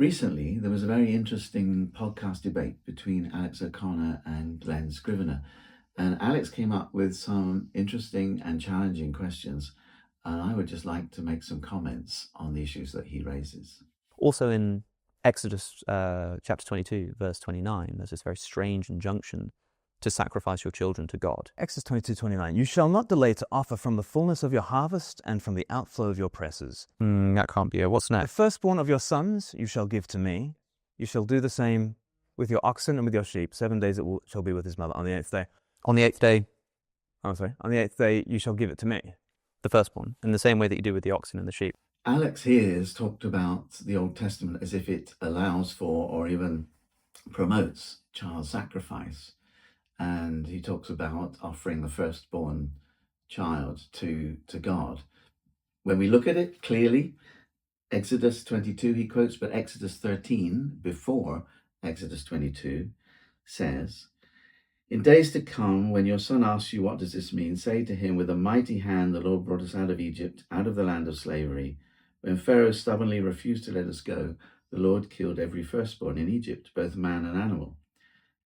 Recently, there was a very interesting podcast debate between Alex O'Connor and Glen Scrivener. And Alex came up with some interesting and challenging questions. And I would just like to make some comments on the issues that he raises. Also in Exodus chapter 22, verse 29, there's this very strange injunction to sacrifice your children to God. Exodus 22:29. You shall not delay to offer from the fullness of your harvest and from the outflow of your presses. That can't be it. What's The next? firstborn of your sons you shall give to me. You shall do the same with your oxen and with your sheep. 7 days it shall be with his mother. On the eighth day, On the eighth day, on the eighth day you shall give it to me. the firstborn, in the same way that you do with the oxen and the sheep. Alex here has talked about the Old Testament as if it allows for or even promotes child sacrifice. And he talks about offering the firstborn child to God. When we look at it clearly, Exodus 22 he quotes, but Exodus 13, before Exodus 22, says, "In days to come, when your son asks you, what does this mean? Say to him, with a mighty hand the Lord brought us out of Egypt, out of the land of slavery. When Pharaoh stubbornly refused to let us go, the Lord killed every firstborn in Egypt, both man and animal.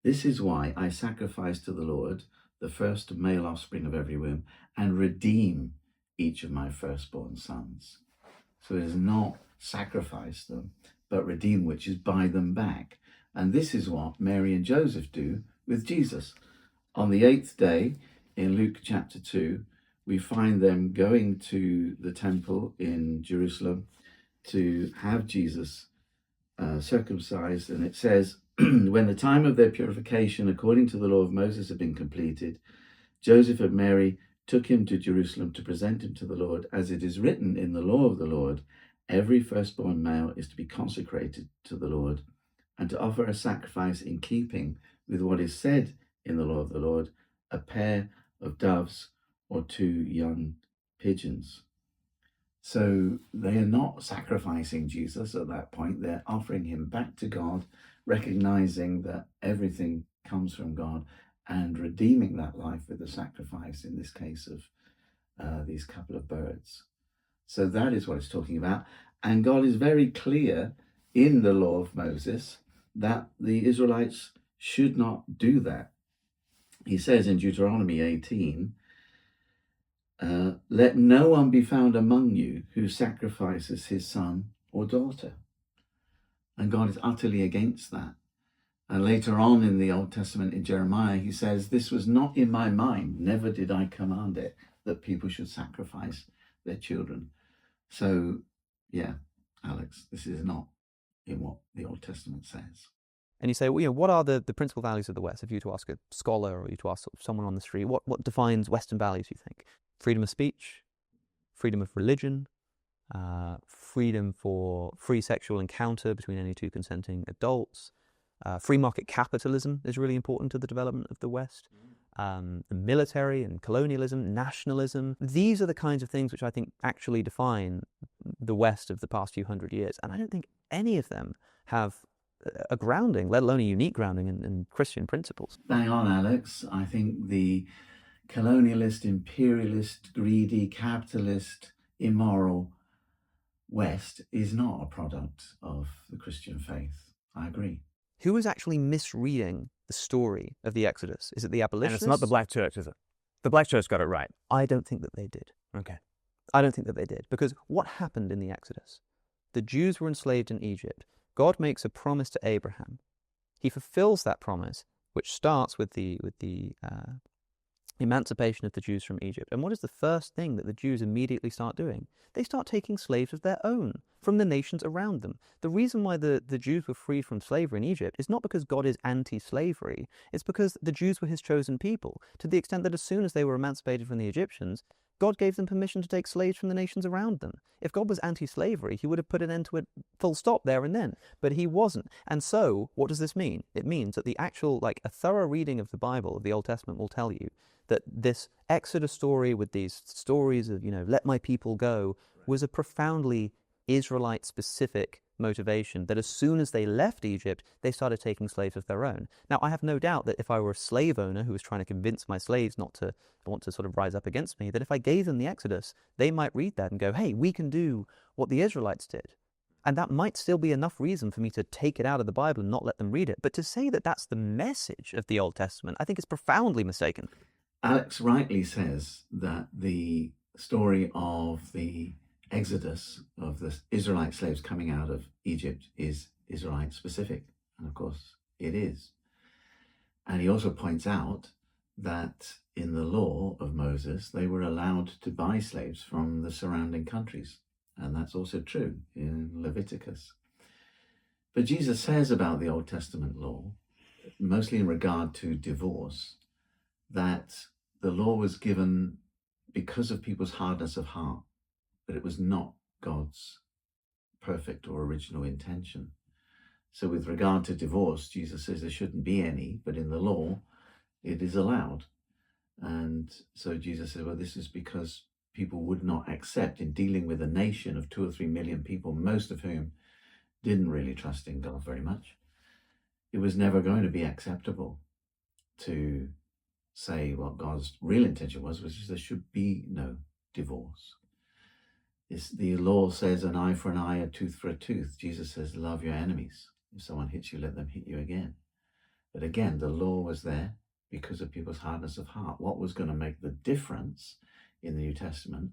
This is why I sacrifice to the Lord the first male offspring of every womb and redeem each of my firstborn sons." So it is not sacrifice them, but redeem, which is buy them back. And this is what Mary and Joseph do with Jesus. On the eighth day, in Luke chapter 2, we find them going to the temple in Jerusalem to have Jesus circumcised. And it says, when the time of their purification according to the law of Moses had been completed, Joseph and Mary took him to Jerusalem to present him to the Lord. As it is written in the law of the Lord, every firstborn male is to be consecrated to the Lord and to offer a sacrifice in keeping with what is said in the law of the Lord, a pair of doves or 2 young pigeons. So they are not sacrificing Jesus at that point. They're offering him back to God, recognizing that everything comes from God and redeeming that life with the sacrifice, in this case of these couple of birds. So that is what it's talking about. And God is very clear in the law of Moses that the Israelites should not do that. He says in Deuteronomy 18, let no one be found among you who sacrifices his son or daughter. And God is utterly against that. And later on in the Old Testament, in Jeremiah, he says, this was not in my mind, never did I command it, that people should sacrifice their children. So, yeah, Alex, this is not in what the Old Testament says. And you say, well, what are the principal values of the West? If you were to ask a scholar or you to ask someone on the street, what defines Western values, you think? Freedom of speech, freedom of religion, freedom for free sexual encounter between any two consenting adults. Free market capitalism is really important to the development of the West. The military and colonialism, nationalism. These are the kinds of things which I think actually define the West of the past few hundred years. And I don't think any of them have a grounding, let alone a unique grounding in Christian principles. Bang on, Alex. I think the colonialist, imperialist, greedy, capitalist, immoral West is not a product of the Christian faith. I agree. Who is actually misreading the story of the Exodus? Is it the abolitionists? And it's not the black church, is it? The black church got it right. I don't think that they did. Okay. I don't think that they did. Because what happened in the Exodus? The Jews were enslaved in Egypt. God makes a promise to Abraham. He fulfills that promise, which starts with the emancipation of the Jews from Egypt. And what is the first thing that the Jews immediately start doing? They start taking slaves of their own from the nations around them. The reason why the Jews were freed from slavery in Egypt is not because God is anti-slavery. It's because the Jews were his chosen people, to the extent that as soon as they were emancipated from the Egyptians, God gave them permission to take slaves from the nations around them. If God was anti-slavery, he would have put an end to it full stop there and then. But he wasn't. And so, what does this mean? It means that the actual, a thorough reading of the Bible, of the Old Testament, will tell you that this Exodus story with these stories of, let my people go, was a profoundly Israelite-specific motivation, that as soon as they left Egypt, they started taking slaves of their own. Now, I have no doubt that if I were a slave owner who was trying to convince my slaves not to want to sort of rise up against me, that if I gave them the Exodus, they might read that and go, hey, we can do what the Israelites did. And that might still be enough reason for me to take it out of the Bible and not let them read it. But to say that that's the message of the Old Testament, I think is profoundly mistaken. Alex rightly says that the story of the exodus of the Israelite slaves coming out of Egypt is Israelite specific. And of course, it is. And he also points out that in the law of Moses, they were allowed to buy slaves from the surrounding countries. And that's also true in Leviticus. But Jesus says about the Old Testament law, mostly in regard to divorce, that the law was given because of people's hardness of heart, but it was not God's perfect or original intention. So with regard to divorce, Jesus says there shouldn't be any, but in the law, it is allowed. And so Jesus says, well, this is because people would not accept, in dealing with a nation of 2 or 3 million people, most of whom didn't really trust in God very much. It was never going to be acceptable to say what God's real intention was, which is there should be no divorce. The law says an eye for an eye, a tooth for a tooth. Jesus says, love your enemies. If someone hits you, let them hit you again. But again, the law was there because of people's hardness of heart. What was going to make the difference in the New Testament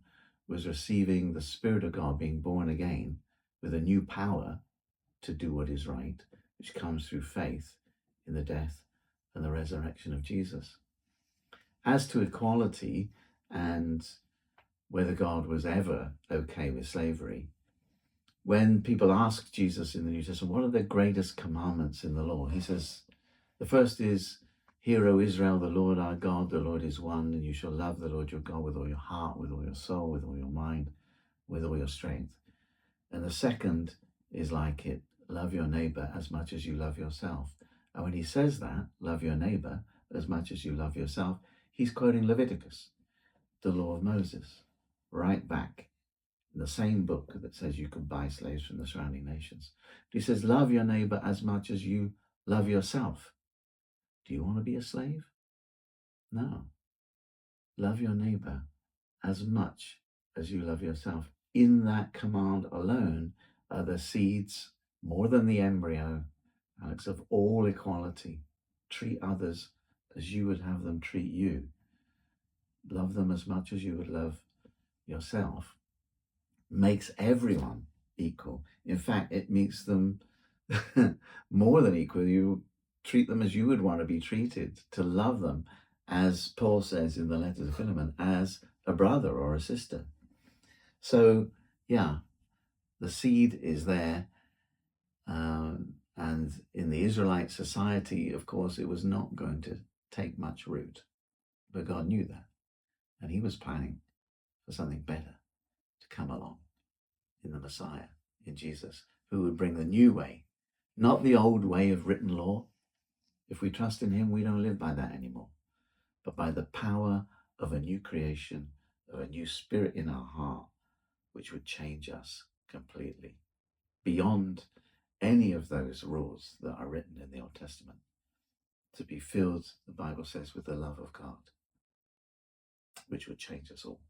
was receiving the Spirit of God, being born again with a new power to do what is right, which comes through faith in the death and the resurrection of Jesus. As to equality and whether God was ever okay with slavery, when people ask Jesus in the New Testament, what are the greatest commandments in the law? He says, the first is, hear, O Israel, the Lord our God, the Lord is one, and you shall love the Lord your God with all your heart, with all your soul, with all your mind, with all your strength. And the second is like it, love your neighbor as much as you love yourself. And when he says that, love your neighbor as much as you love yourself, he's quoting Leviticus, the law of Moses, right back in the same book that says you can buy slaves from the surrounding nations. But he says, love your neighbor as much as you love yourself. Do you want to be a slave? No. Love your neighbor as much as you love yourself. In that command alone are the seeds, more than the embryo, Alex, of all equality. Treat others as you would have them treat you. Love them as much as you would love yourself. Makes everyone equal. In fact, it makes them more than equal. You treat them as you would want to be treated, to love them, as Paul says in the letter to Philemon, as a brother or a sister. So, yeah, the seed is there. And in the Israelite society, of course, it was not going to take much root. But God knew that. And he was planning for something better to come along in the Messiah, in Jesus, who would bring the new way, not the old way of written law. If we trust in him, we don't live by that anymore, but by the power of a new creation, of a new spirit in our heart, which would change us completely, beyond any of those rules that are written in the Old Testament, to be filled, the Bible says, with the love of God, which would change us all.